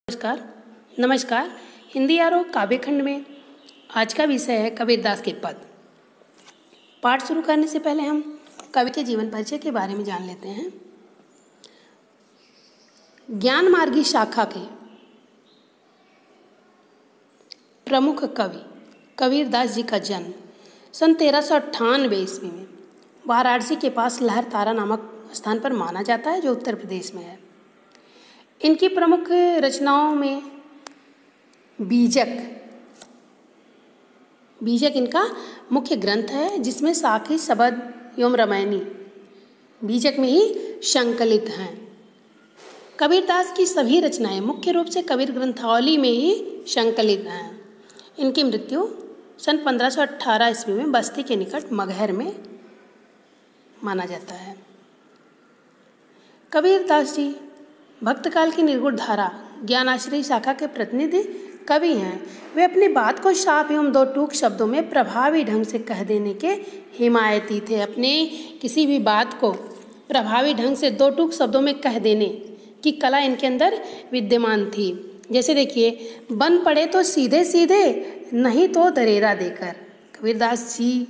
नमस्कार। नमस्कार। हिंदी आरोह काव्य खंड में आज का विषय है कबीरदास के पद। पाठ शुरू करने से पहले हम कवि के जीवन परिचय के बारे में जान लेते हैं। ज्ञान मार्गी शाखा के प्रमुख कवि कबीरदास जी का जन्म सन 1398 ईस्वी में वाराणसी के पास लहरतारा नामक स्थान पर माना जाता है, जो उत्तर प्रदेश में है। इनकी प्रमुख रचनाओं में बीजक इनका मुख्य ग्रंथ है, जिसमें साखी, शबद एवं रामायणी बीजक में ही संकलित हैं। कबीरदास की सभी रचनाएं मुख्य रूप से कबीर ग्रंथावली में ही संकलित हैं। इनकी मृत्यु सन 1518 ईस्वी में बस्ती के निकट मगहर में माना जाता है। कबीरदास जी भक्तकाल की निर्गुण धारा ज्ञानाश्रयी शाखा के प्रतिनिधि कवि हैं। वे अपनी बात को साफ एवं दो टूक शब्दों में प्रभावी ढंग से कह देने के हिमायती थे। अपने किसी भी बात को प्रभावी ढंग से दो टूक शब्दों में कह देने की कला इनके अंदर विद्यमान थी। जैसे देखिए, बन पड़े तो सीधे सीधे, नहीं तो दरेरा देकर। कबीरदास जी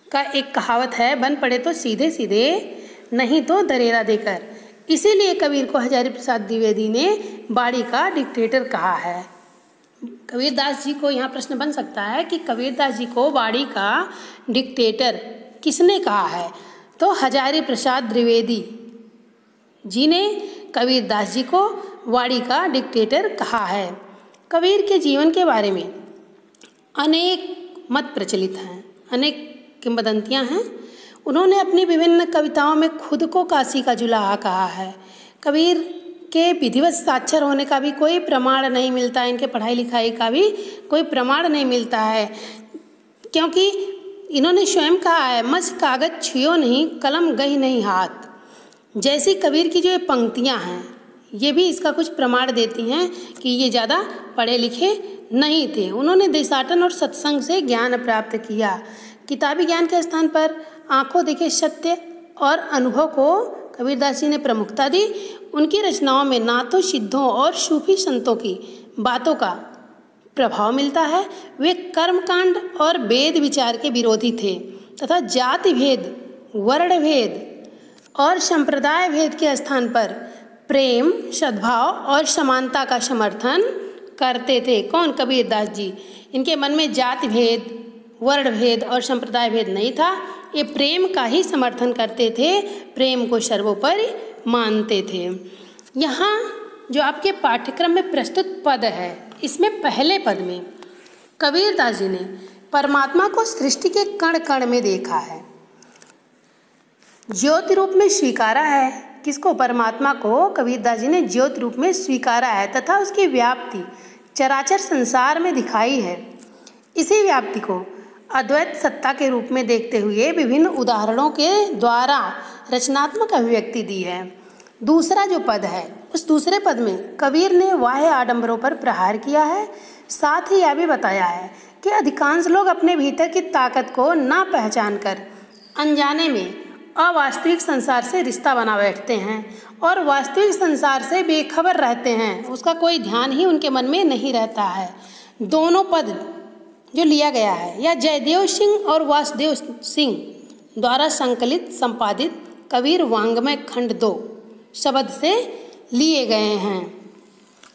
का एक कहावत है, बन पड़े तो सीधे सीधे, नहीं तो दरेरा देकर। इसीलिए कबीर को हजारी प्रसाद द्विवेदी ने बाड़ी का डिक्टेटर कहा है। कबीरदास जी को यहाँ प्रश्न बन सकता है कि कबीरदास जी को बाड़ी का डिक्टेटर किसने कहा है? तो हजारी प्रसाद द्विवेदी जी ने कबीरदास जी को बाड़ी का डिक्टेटर कहा है। कबीर के जीवन के बारे में अनेक मत प्रचलित हैं, अनेक किंवदंतियाँ हैं। उन्होंने अपनी विभिन्न कविताओं में खुद को काशी का जुलाहा कहा है। कबीर के विधिवत साक्षर होने का भी कोई प्रमाण नहीं मिलता है, इनके पढ़ाई लिखाई का भी कोई प्रमाण नहीं मिलता है, क्योंकि इन्होंने स्वयं कहा है, मस कागज छुयो नहीं, कलम गही नहीं हाथ। जैसी कबीर की जो ये पंक्तियाँ हैं, ये भी इसका कुछ प्रमाण देती हैं कि ये ज़्यादा पढ़े लिखे नहीं थे। उन्होंने देशाटन और सत्संग से ज्ञान प्राप्त किया। किताबी ज्ञान के स्थान पर आंखों देखे सत्य और अनुभव को कबीरदास जी ने प्रमुखता दी। उनकी रचनाओं में ना तो सिद्धों और सूफी संतों की बातों का प्रभाव मिलता है, वे कर्मकांड और वेद विचार के विरोधी थे तथा जाति भेद, वर्ण भेद और संप्रदाय भेद के स्थान पर प्रेम, सद्भाव और समानता का समर्थन करते थे। कौन? कबीरदास जी। इनके मन में जाति भेद, वर्ण भेद और संप्रदाय भेद नहीं था। ये प्रेम का ही समर्थन करते थे, प्रेम को सर्वोपरि मानते थे। यहाँ जो आपके पाठ्यक्रम में प्रस्तुत पद है, इसमें पहले पद में कबीरदास जी ने परमात्मा को सृष्टि के कण कण में देखा है, ज्योति रूप में स्वीकारा है। किसको? परमात्मा को कबीरदास जी ने ज्योति रूप में स्वीकारा है तथा उसकी व्याप्ति चराचर संसार में दिखाई है। इसी व्याप्ति को अद्वैत सत्ता के रूप में देखते हुए विभिन्न उदाहरणों के द्वारा रचनात्मक अभिव्यक्ति दी है। दूसरा जो पद है, उस दूसरे पद में कबीर ने बाह्य आडंबरों पर प्रहार किया है। साथ ही यह भी बताया है कि अधिकांश लोग अपने भीतर की ताकत को ना पहचान कर अनजाने में अवास्तविक संसार से रिश्ता बना बैठते हैं और वास्तविक संसार से बेखबर रहते हैं। उसका कोई ध्यान ही उनके मन में नहीं रहता है। दोनों पद जो लिया गया है, या जयदेव सिंह और वासुदेव सिंह द्वारा संकलित संपादित कबीर वांग्मय खंड 2 शब्द से लिए गए हैं।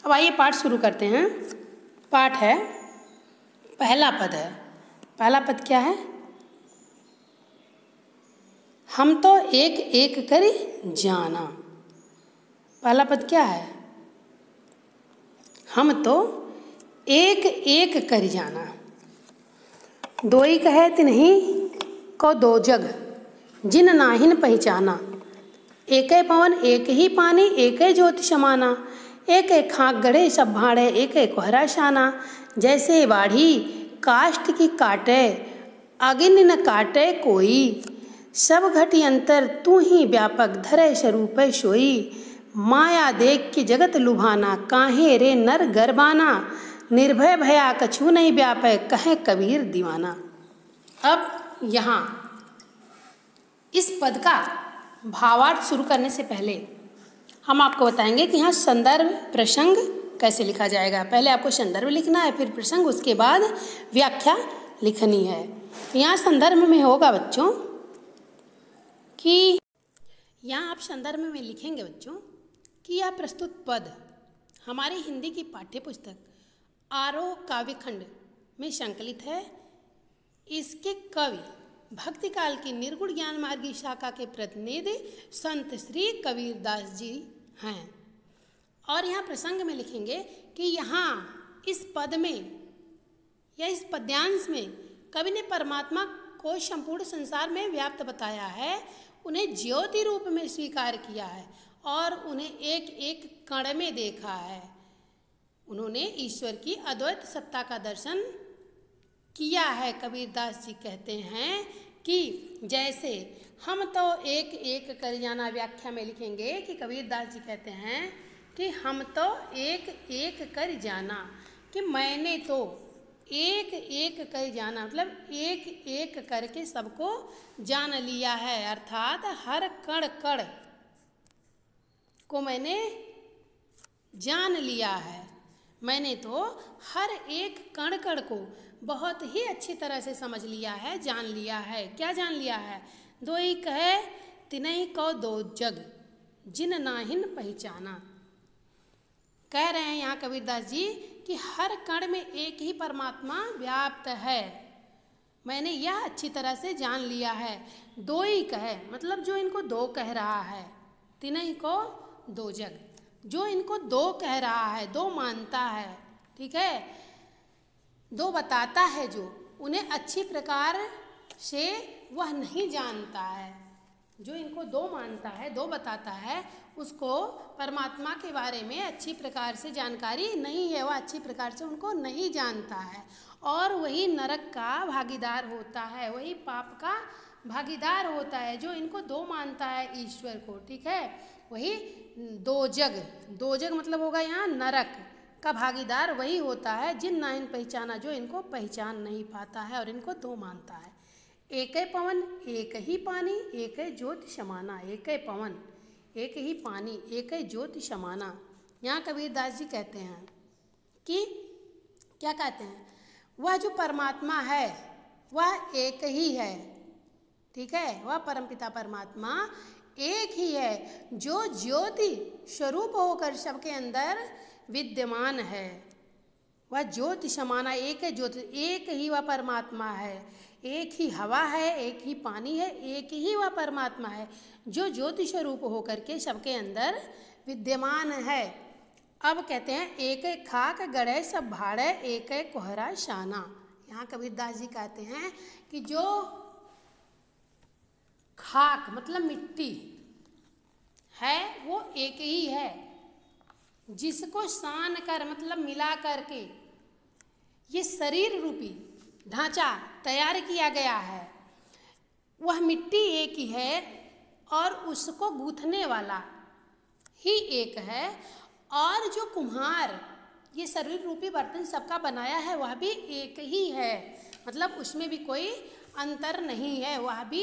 अब आइए पाठ शुरू करते हैं। पाठ है, पहला पद है। पहला पद क्या है? हम तो एक एक कर जाना। पहला पद क्या है? हम तो एक एक कर जाना। दोई कहे तिन्ही को दो जग, जिन नाहिन पहचाना। एक पवन एक ही पानी, एक ज्योति समाना। एक खाक गढ़े सब भाड़े, एक कोहरा शाना। जैसे बाढ़ी काष्ठ की काटे, अगिन न काटे कोई। सब घटी अंतर तू ही व्यापक, धरे स्वरूप सोई। माया देख के जगत लुभाना, काहे रे नर गरबाना। निर्भय भया कछु नहीं व्यापै, कहे कबीर दीवाना। अब यहाँ इस पद का भावार्थ शुरू करने से पहले हम आपको बताएंगे कि यहाँ संदर्भ प्रसंग कैसे लिखा जाएगा। पहले आपको संदर्भ लिखना है, फिर प्रसंग, उसके बाद व्याख्या लिखनी है। यहाँ संदर्भ में होगा बच्चों कि यहाँ आप संदर्भ में लिखेंगे बच्चों कि यह प्रस्तुत पद हमारी हिंदी की पाठ्य पुस्तक आरोह काव्यखंड में संकलित है। इसके कवि भक्तिकाल की निर्गुण ज्ञान मार्गी शाखा के प्रतिनिधि संत श्री कबीरदास जी हैं। और यहाँ प्रसंग में लिखेंगे कि यहाँ इस पद में या इस पद्यांश में कवि ने परमात्मा को संपूर्ण संसार में व्याप्त बताया है, उन्हें ज्योति रूप में स्वीकार किया है और उन्हें एक एक कण में देखा है। उन्होंने ईश्वर की अद्वैत सत्ता का दर्शन किया है। कबीरदास जी कहते हैं कि जैसे हम तो एक एक कर जाना, व्याख्या में लिखेंगे कि कबीरदास जी कहते हैं कि हम तो एक एक कर जाना, कि मैंने तो एक एक कर जाना, मतलब एक एक करके सबको जान लिया है, अर्थात हर कण कण को मैंने जान लिया है। मैंने तो हर एक कण कण को बहुत ही अच्छी तरह से समझ लिया है, जान लिया है। क्या जान लिया है? दो ही कहे तिनहि को दो जग, जिन नाहिन पहचाना। कह रहे हैं यहाँ कबीरदास जी कि हर कण में एक ही परमात्मा व्याप्त है, मैंने यह अच्छी तरह से जान लिया है। दो ही कहे मतलब जो इनको दो कह रहा है, तिनहि को दो जग, जो इनको दो कह रहा है, दो मानता है, ठीक है, दो बताता है, जो उन्हें अच्छी प्रकार से वह नहीं जानता है। जो इनको दो मानता है, दो बताता है, उसको परमात्मा के बारे में अच्छी प्रकार से जानकारी नहीं है, वह अच्छी प्रकार से उनको नहीं जानता है और वही नरक का भागीदार होता है, वही पाप का भागीदार होता है। जो इनको दो मानता है ईश्वर को, ठीक है, वही दो जग मतलब होगा यहाँ नरक का भागीदार वही होता है, जिन नाहिन पहचाना, जो इनको पहचान नहीं पाता है और इनको दो मानता है। एक पवन एक ही पानी एक ज्योति समाना, एक पवन एक ही पानी एक ज्योति समाना। यहाँ कबीरदास जी कहते हैं कि क्या कहते हैं, वह जो परमात्मा है वह एक ही है, ठीक है, वह परमपिता परमात्मा एक ही है, जो ज्योति स्वरूप होकर सबके अंदर विद्यमान है। वह ज्योति समाना, एक है ज्योति, एक ही वह परमात्मा है, एक ही हवा है, एक ही पानी है, एक ही वह परमात्मा है, जो ज्योति स्वरूप होकर के सबके अंदर विद्यमान है। अब कहते हैं एक खाक गड़े सब भाड़े एक कोहरा शाना। यहाँ कबीरदास जी कहते हैं कि जो खाक मतलब मिट्टी है वो एक ही है, जिसको सान कर मतलब मिला करके ये शरीर रूपी ढांचा तैयार किया गया है, वह मिट्टी एक ही है और उसको गूंथने वाला ही एक है। और जो कुम्हार ये शरीर रूपी बर्तन सबका बनाया है वह भी एक ही है, मतलब उसमें भी कोई अंतर नहीं है, वह भी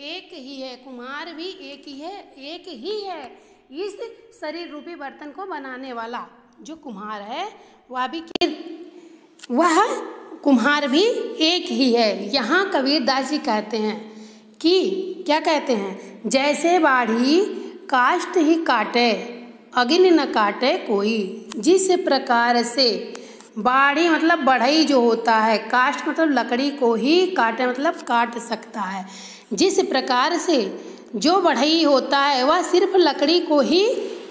एक ही है, कुम्हार भी एक ही है, एक ही है। इस शरीर रूपी बर्तन को बनाने वाला जो कुम्हार है वह कुम्हार भी एक ही है। यहाँ कबीरदास जी कहते हैं कि क्या कहते हैं, जैसे बाढ़ी काष्ठ ही काटे अग्नि न काटे कोई, जिस प्रकार से बाढ़ी मतलब बढ़ई जो होता है, काष्ठ मतलब लकड़ी को ही काटे मतलब काट सकता है, जिस प्रकार से जो बढ़ई होता है वह सिर्फ लकड़ी को ही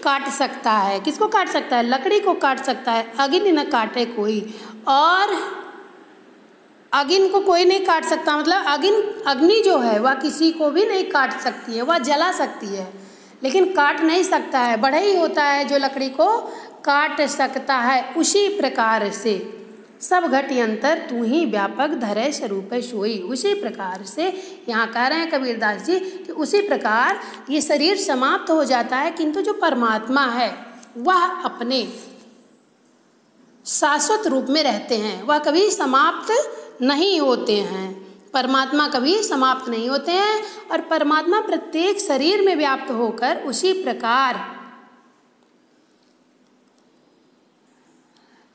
काट सकता है। किसको काट सकता है? लकड़ी को काट सकता है। अग्नि न काटे कोई, और अग्नि को कोई नहीं काट सकता, मतलब अग्नि जो है वह किसी को भी नहीं काट सकती है, वह जला सकती है लेकिन काट नहीं सकता है। बढ़ई होता है जो लकड़ी को काट सकता है। उसी प्रकार से सब घटी अंतर तू ही व्यापक धरे स्वरूप सोई। उसी प्रकार से यहाँ कह रहे हैं कबीरदास जी कि उसी प्रकार ये शरीर समाप्त हो जाता है, किंतु जो परमात्मा है वह अपने शाश्वत रूप में रहते हैं, वह कभी समाप्त नहीं होते हैं। परमात्मा कभी समाप्त नहीं होते हैं और परमात्मा प्रत्येक शरीर में व्याप्त होकर उसी प्रकार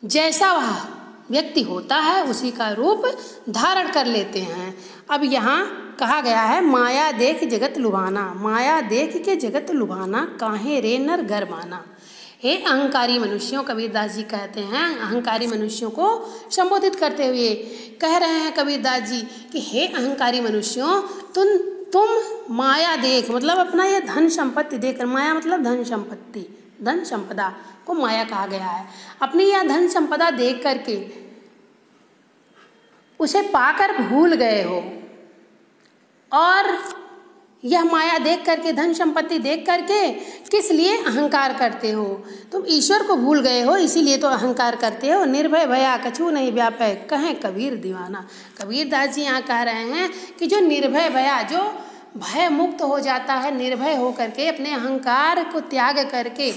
जैसा वह व्यक्ति होता है उसी का रूप धारण कर लेते हैं। अब यहाँ कहा गया है माया देख जगत लुभाना, माया देख के जगत लुभाना, काहे रे नर घर माना। हे अहंकारी मनुष्यों, कबीरदास जी कहते हैं, अहंकारी मनुष्यों को संबोधित करते हुए कह रहे हैं कबीरदास जी कि हे अहंकारी मनुष्यों, तुम माया देख, मतलब अपना ये धन संपत्ति देख, माया मतलब धन संपत्ति, धन संपदा को माया कहा गया है। अपनी यह धन संपदा देख करके उसे पाकर भूल गए हो, और यह माया देख करके, धन संपत्ति देख करके किस लिए अहंकार करते हो? तुम ईश्वर को भूल गए हो, इसीलिए तो अहंकार करते हो। निर्भय भया कछु नहीं व्यापै, कहें कबीर दीवाना। कबीरदास जी यहाँ कह रहे हैं कि जो निर्भय भया, जो भय मुक्त हो जाता है, निर्भय हो करके अपने अहंकार को त्याग करके,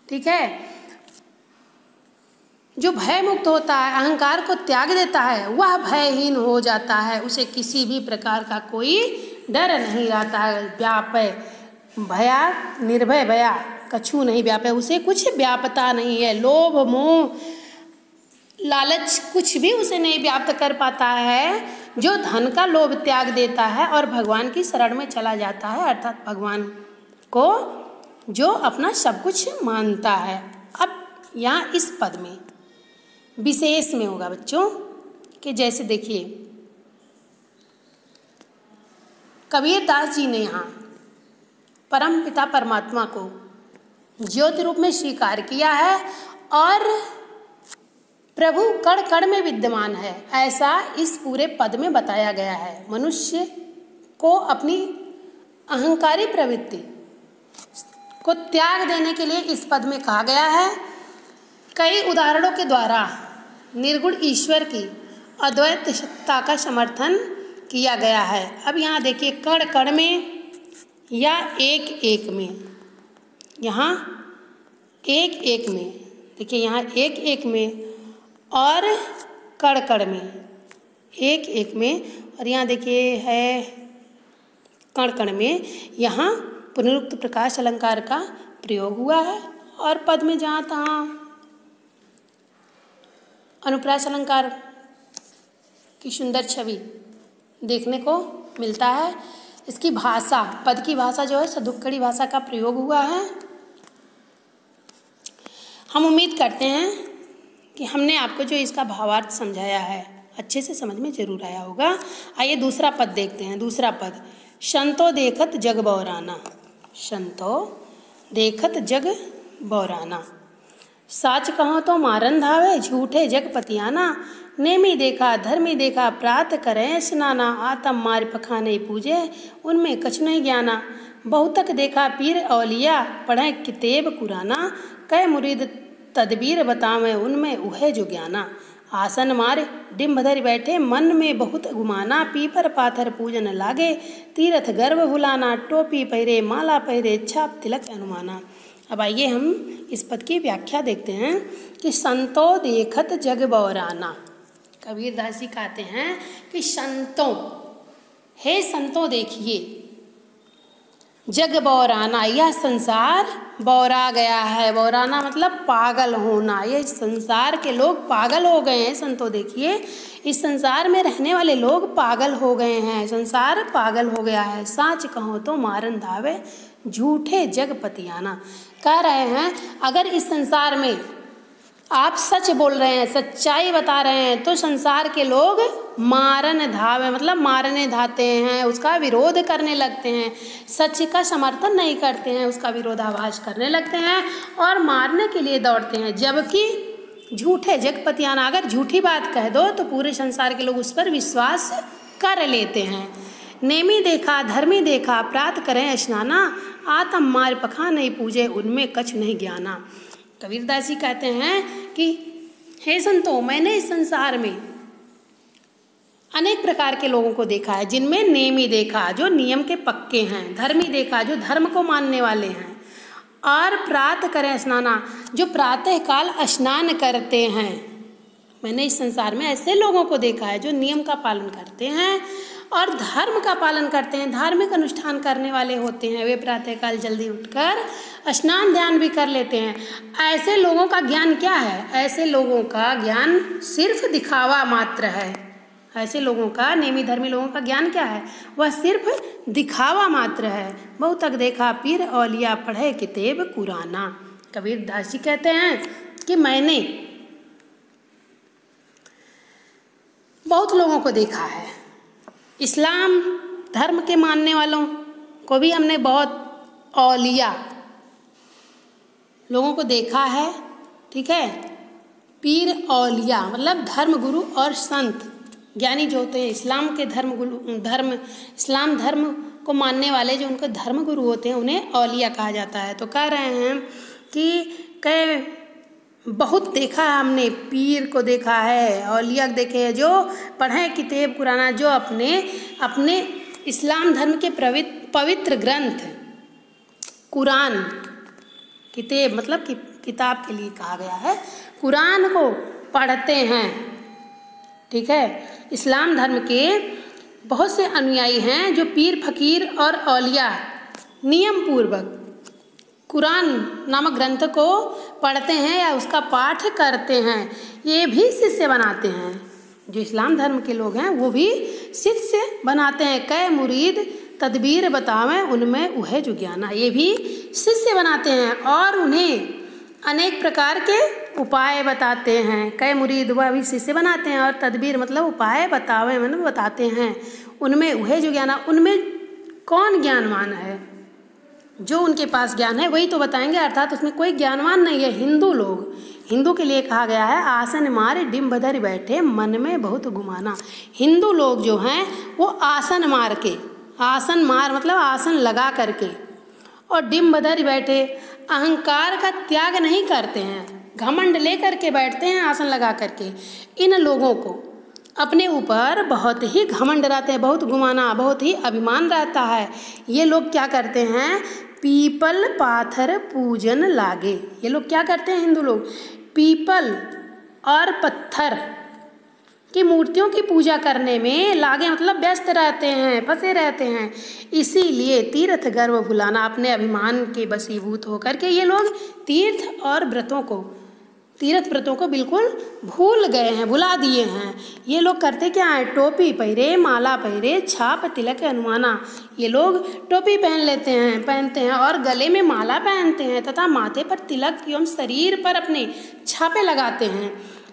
ठीक है, जो भय मुक्त होता है, अहंकार को त्याग देता है, वह भयहीन हो जाता है। उसे किसी भी प्रकार का कोई डर नहीं रहता है। व्यापय भया, निर्भय भया कछु नहीं व्यापय, उसे कुछ व्यापता नहीं है। लोभ मोह लालच कुछ भी उसे नहीं व्याप्त कर पाता है। जो धन का लोभ त्याग देता है और भगवान की शरण में चला जाता है, अर्थात भगवान को जो अपना सब कुछ मानता है। अब यहाँ इस पद में विशेष में होगा बच्चों कि जैसे देखिए कबीरदास जी ने यहाँ परम पिता परमात्मा को ज्योति रूप में स्वीकार किया है और प्रभु कण कण में विद्यमान है, ऐसा इस पूरे पद में बताया गया है। मनुष्य को अपनी अहंकारी प्रवृत्ति को त्याग देने के लिए इस पद में कहा गया है। कई उदाहरणों के द्वारा निर्गुण ईश्वर की अद्वैत सत्ता का समर्थन किया गया है। अब यहाँ देखिए कण कण में या एक एक में, यहाँ एक एक में, देखिए यहाँ एक एक में और कण कण में, एक एक में, और यहाँ देखिए है कण कण में, यहाँ पुनरुक्त प्रकाश अलंकार का प्रयोग हुआ है। और पद में जहाँ तहाँ अनुप्रास अलंकार की सुंदर छवि देखने को मिलता है। इसकी भाषा, पद की भाषा जो है सदुक्कड़ी भाषा का प्रयोग हुआ है। हम उम्मीद करते हैं कि हमने आपको जो इसका भावार्थ समझाया है अच्छे से समझ में जरूर आया होगा। आइए दूसरा पद देखते हैं। दूसरा पद, संतो देखत जग बौराना, संतो देखत जग बौराना, साच कहो तो मारन धावे, झूठे जग पतियाना, नेमी देखा धर्मी देखा, प्रात करें स्नाना, आतम मार पखाने पूजे, उनमें कछ नहीं ज्ञाना, बहुतक देखा पीर औलिया, पढ़े कितेब कुराना, कै मुरीद तदबीर बतावे, उनमें उहे जो ज्ञाना, आसन मार डिम्ब धरि बैठे, मन में बहुत गुमाना, पीपर पाथर पूजन लागे, तीरथ गर्भ भुलाना, टोपी पहरे माला पहरे, छाप तिलक अनुमाना। अब आइए हम इस पद की व्याख्या देखते हैं कि संतो देखत जग बौराना। कबीरदास जी कहते हैं कि संतों, हे संतों देखिए, जग बौराना, यह संसार बौरा गया है। बौराना मतलब पागल होना, ये संसार के लोग पागल हो गए हैं। संतों देखिए, इस संसार में रहने वाले लोग पागल हो गए हैं, संसार पागल हो गया है। साच कहो तो मारन धावे, झूठे जग पतियाना। कह रहे हैं अगर इस संसार में आप सच बोल रहे हैं, सच्चाई बता रहे हैं, तो संसार के लोग मारन धावे मतलब मारने धाते हैं, उसका विरोध करने लगते हैं, सच का समर्थन नहीं करते हैं, उसका विरोधाभास करने लगते हैं और मारने के लिए दौड़ते हैं। जबकि झूठे जगपतियाना, अगर झूठी बात कह दो तो पूरे संसार के लोग उस पर विश्वास कर लेते हैं। नेमी देखा धर्मी देखा, प्रात करें स्नाना, आतम मार पखा नहीं पूजे, उनमें कछ नहीं ज्ञाना। कबीरदास जी कहते हैं कि हे संतों, मैंने इस संसार में अनेक प्रकार के लोगों को देखा है, जिनमें नेमी देखा जो नियम के पक्के हैं, धर्मी देखा जो धर्म को मानने वाले हैं, और प्रात करें स्नाना जो प्रातः काल स्नान करते हैं। मैंने इस संसार में ऐसे लोगों को देखा है जो नियम का पालन करते हैं और धर्म का पालन करते हैं, धार्मिक अनुष्ठान करने वाले होते हैं। वे प्रातःकाल जल्दी उठकर स्नान ध्यान भी कर लेते हैं। ऐसे लोगों का ज्ञान क्या है? ऐसे लोगों का ज्ञान सिर्फ दिखावा मात्र है। ऐसे लोगों का, नेमी धर्मी लोगों का ज्ञान क्या है? वह सिर्फ दिखावा मात्र है। बहुत तक देखा पीर औलिया पढ़े किताब कुराना। कबीर दास जी कहते हैं कि मैंने बहुत लोगों को देखा है, इस्लाम धर्म के मानने वालों को भी हमने बहुत औलिया लोगों को देखा है, ठीक है। पीर औलिया मतलब धर्म गुरु और संत ज्ञानी जो होते हैं, इस्लाम के इस्लाम धर्म को मानने वाले जो उनके धर्म गुरु होते हैं उन्हें औलिया कहा जाता है। तो कह रहे हैं कि बहुत देखा है हमने, पीर को देखा है, औलिया देखे हैं जो पढ़े किताब कुराना, जो अपने इस्लाम धर्म के पवित्र ग्रंथ कुरान, किताब मतलब किताब के लिए कहा गया है, कुरान को पढ़ते हैं, ठीक है। इस्लाम धर्म के बहुत से अनुयायी हैं जो पीर फकीर और औलिया नियम पूर्वक कुरान नामक ग्रंथ को पढ़ते हैं या उसका पाठ करते हैं। ये भी शिष्य बनाते हैं। जो इस्लाम धर्म के लोग हैं वो भी शिष्य बनाते हैं। कै मुरीद तदबीर बतावें उनमें उहे जो ज्ञाना। ये भी शिष्य बनाते हैं और उन्हें अनेक प्रकार के उपाय बताते हैं। कै मुरीद वह भी शिष्य बनाते हैं और तदबीर मतलब उपाय बतावें मतलब बताते हैं उनमें उहे जो ज्ञाना। उनमें कौन ज्ञानवान है? जो उनके पास ज्ञान है वही तो बताएंगे, अर्थात उसमें कोई ज्ञानवान नहीं है। हिंदू लोग, हिंदू के लिए कहा गया है आसन मार डिम्ब धर बैठे मन में बहुत गुमाना। हिंदू लोग जो हैं वो आसन मार के, आसन मार मतलब आसन लगा करके, और डिम्ब धर बैठे अहंकार का त्याग नहीं करते हैं, घमंड लेकर के बैठते हैं आसन लगा करके। इन लोगों को अपने ऊपर बहुत ही घमंड रहते हैं, बहुत गुमाना, बहुत ही अभिमान रहता है। ये लोग क्या करते हैं? पीपल पाथर पूजन लागे। ये लोग क्या करते हैं? हिंदू लोग पीपल और पत्थर की मूर्तियों की पूजा करने में लागे मतलब व्यस्त रहते हैं, फंसे रहते हैं। इसीलिए तीर्थ गर्व भुलाना, अपने अभिमान के वशीभूत होकर के ये लोग तीर्थ और तीर्थ व्रतों को बिल्कुल भूल गए हैं, भुला दिए हैं। ये लोग करते क्या है? टोपी पहरे, माला पहरे, छाप तिलक अनुमाना। ये लोग टोपी पहनते हैं और गले में माला पहनते हैं तथा माथे पर तिलक एवं शरीर पर अपने छापे लगाते हैं।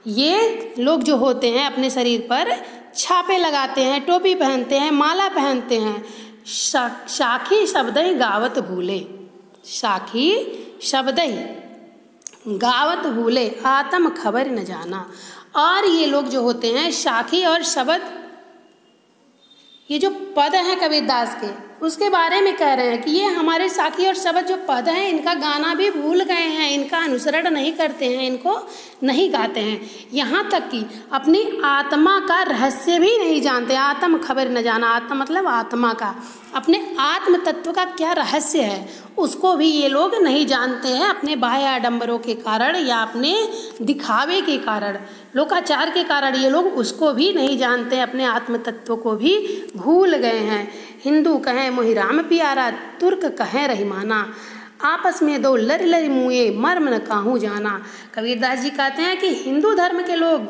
ये लोग जो होते हैं अपने शरीर पर छापे लगाते हैं, टोपी पहनते हैं, माला पहनते हैं। साखी शब्दई गावत भूले, साखी शब्दई गावत भूले आत्म खबर न जाना। और ये लोग जो होते हैं साखी और शब्द, ये जो पद हैं कबीरदास के, उसके बारे में कह रहे हैं कि ये हमारे साखी और शब्द जो पद हैं इनका गाना भी भूल गए हैं, इनका अनुसरण नहीं करते हैं, इनको नहीं गाते हैं। यहाँ तक कि अपनी आत्मा का रहस्य भी नहीं जानते। आत्म खबर न जाना, आत्मा मतलब आत्मा का, अपने आत्म तत्व का क्या रहस्य है उसको भी ये लोग नहीं जानते हैं। अपने बाह्य आडंबरों के कारण या अपने दिखावे के कारण, लोकाचार के कारण ये लोग उसको भी नहीं जानते, अपने आत्म तत्व को भी भूल गए हैं। हिंदू कहें मोहि राम प्यारा, तुर्क कहें रहीमाना, आपस में दो लरि लरि मुए मर्म न काहू जाना। कबीरदास जी कहते हैं कि हिंदू धर्म के लोग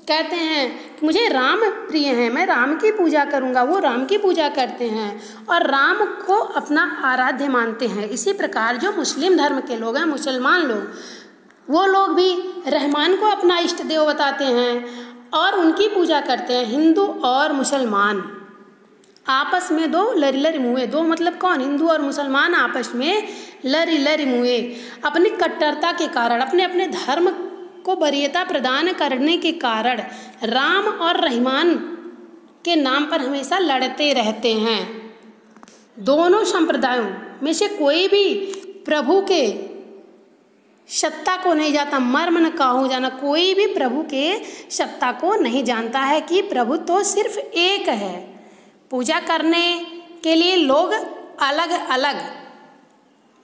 कहते हैं कि मुझे राम प्रिय हैं, मैं राम की पूजा करूंगा। वो राम की पूजा करते हैं और राम को अपना आराध्य मानते हैं। इसी प्रकार जो मुस्लिम धर्म के लोग हैं, मुसलमान लोग, वो लोग भी रहमान को अपना इष्ट देव बताते हैं और उनकी पूजा करते हैं। हिंदू और मुसलमान आपस में दो लरि लरि मुए, दो मतलब कौन? हिंदू और मुसलमान आपस में लरि लरि मुए, अपनी कट्टरता के कारण, अपने अपने धर्म को वरीयता प्रदान करने के कारण राम और रहमान के नाम पर हमेशा लड़ते रहते हैं। दोनों संप्रदायों में से कोई भी प्रभु के सत्ता को नहीं जानता, मर्म न काहू जाना। कोई भी प्रभु के सत्ता को नहीं जानता है कि प्रभु तो सिर्फ एक है। पूजा करने के लिए लोग अलग अलग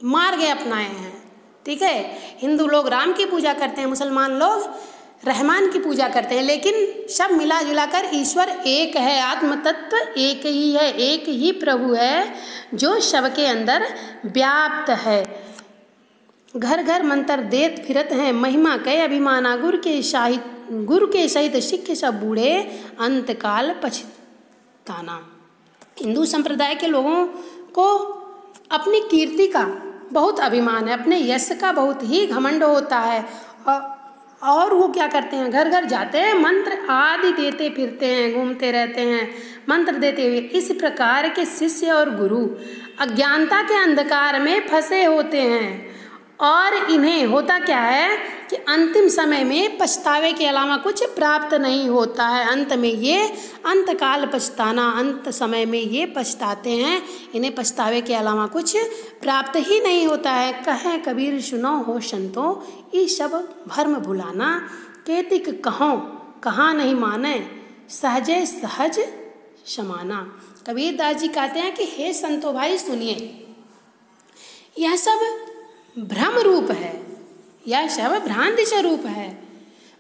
मार्ग अपनाए हैं, ठीक है। हिंदू लोग राम की पूजा करते हैं, मुसलमान लोग रहमान की पूजा करते हैं, लेकिन सब मिला जुला कर ईश्वर एक है, आत्म तत्व एक ही है, एक ही प्रभु है जो सबके अंदर व्याप्त है। घर घर मंत्र देत फिरत हैं, महिमा कह अभिमाना, गुरु के सहित सिख सब बूढ़े, अंतकाल पछताना। हिंदू संप्रदाय के लोगों को अपनी कीर्ति का बहुत अभिमान है, अपने यश का बहुत ही घमंड होता है, और वो क्या करते हैं, घर घर जाते हैं, मंत्र आदि देते फिरते हैं, घूमते रहते हैं मंत्र देते हुए। इस प्रकार के शिष्य और गुरु अज्ञानता के अंधकार में फंसे होते हैं, और इन्हें होता क्या है कि अंतिम समय में पछतावे के अलावा कुछ प्राप्त नहीं होता है। अंत में ये अंतकाल पछताना, अंत समय में ये पछताते हैं, इन्हें पछतावे के अलावा कुछ प्राप्त ही नहीं होता है। कहे कबीर सुनो हो संतो, ये सब भर्म भुलाना, केतिक कहो कहाँ नहीं माने, सहजे सहज समाना। कबीर दास जी कहते हैं कि हे संतो भाई सुनिए, यह सब भ्रम रूप है, यह सब भ्रांति स्वरूप है,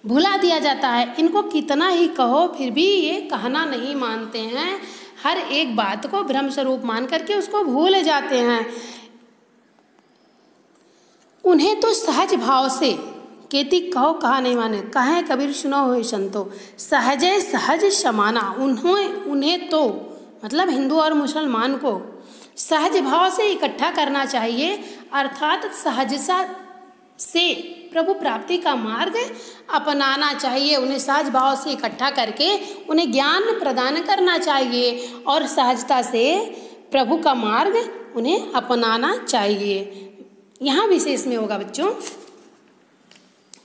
भुला दिया जाता है। इनको कितना ही कहो फिर भी ये कहना नहीं मानते हैं, हर एक बात को भ्रम स्वरूप मान करके उसको भूल जाते हैं। उन्हें तो सहज भाव से केति कहो कहा नहीं माने, कहें कबीर सुनो हो संतो, सहजे सहज समाना। उन्हें तो मतलब हिंदू और मुसलमान को सहज भाव से इकट्ठा करना चाहिए, अर्थात सहजता से प्रभु प्राप्ति का मार्ग अपनाना चाहिए। उन्हें सहज भाव से इकट्ठा करके उन्हें ज्ञान प्रदान करना चाहिए, और सहजता से प्रभु का मार्ग उन्हें अपनाना चाहिए। यहाँ विशेष में होगा बच्चों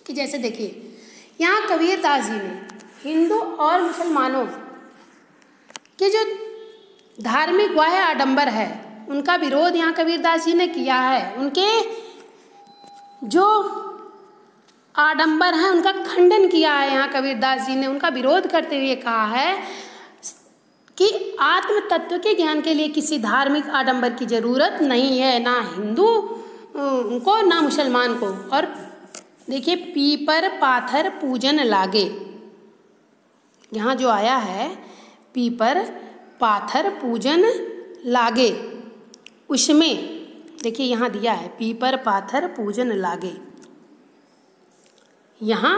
कि जैसे देखिए, यहाँ कबीर दास जी ने हिंदू और मुसलमानों के जो धार्मिक बाह्य आडंबर है उनका विरोध यहाँ कबीर दास जी ने किया है। उनके जो आडंबर हैं उनका खंडन किया है यहाँ कबीर दास जी ने। उनका विरोध करते हुए कहा है कि आत्म तत्व के ज्ञान के लिए किसी धार्मिक आडंबर की जरूरत नहीं है, ना हिंदू को ना मुसलमान को। और देखिए, पीपर पाथर पूजन लागे, यहाँ जो आया है पीपर पाथर पूजन लागे, उसमें देखिए यहाँ दिया है पीपर पाथर पूजन लागे। यहाँ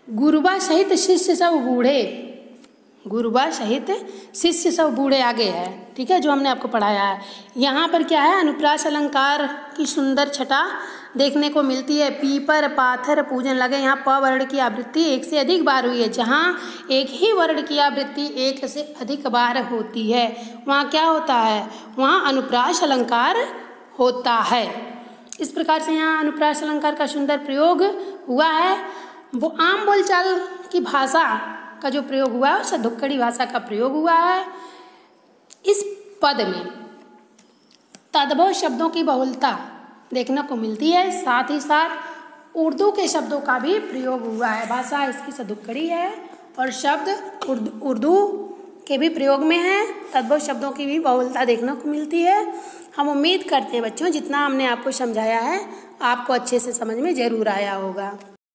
गुरुबा सहित शिष्य सब बूढ़े, गुरुबा सहित शिष्य सब बूढ़े आगे है, ठीक है, जो हमने आपको पढ़ाया है। यहाँ पर क्या है, अनुप्रास अलंकार की सुंदर छटा देखने को मिलती है। पीपर पाथर पूजन लगे, यहाँ प वर्ण की आवृत्ति एक से अधिक बार हुई है। जहाँ एक ही वर्ण की आवृत्ति एक से अधिक बार होती है वहाँ क्या होता है, वहाँ अनुप्रास अलंकार होता है। इस प्रकार से यहाँ अनुप्रास अलंकार का सुंदर प्रयोग हुआ है। वो आम बोलचाल की भाषा का जो प्रयोग हुआ है उससे धुक्कड़ी भाषा का प्रयोग हुआ है। इस पद में तद्भव शब्दों की बहुलता देखने को मिलती है, साथ ही साथ उर्दू के शब्दों का भी प्रयोग हुआ है। भाषा इसकी सदुक्कड़ी है और शब्द उर्दू के भी प्रयोग में है, तद्भव शब्दों की भी बहुलता देखने को मिलती है। हम उम्मीद करते हैं बच्चों जितना हमने आपको समझाया है आपको अच्छे से समझ में ज़रूर आया होगा।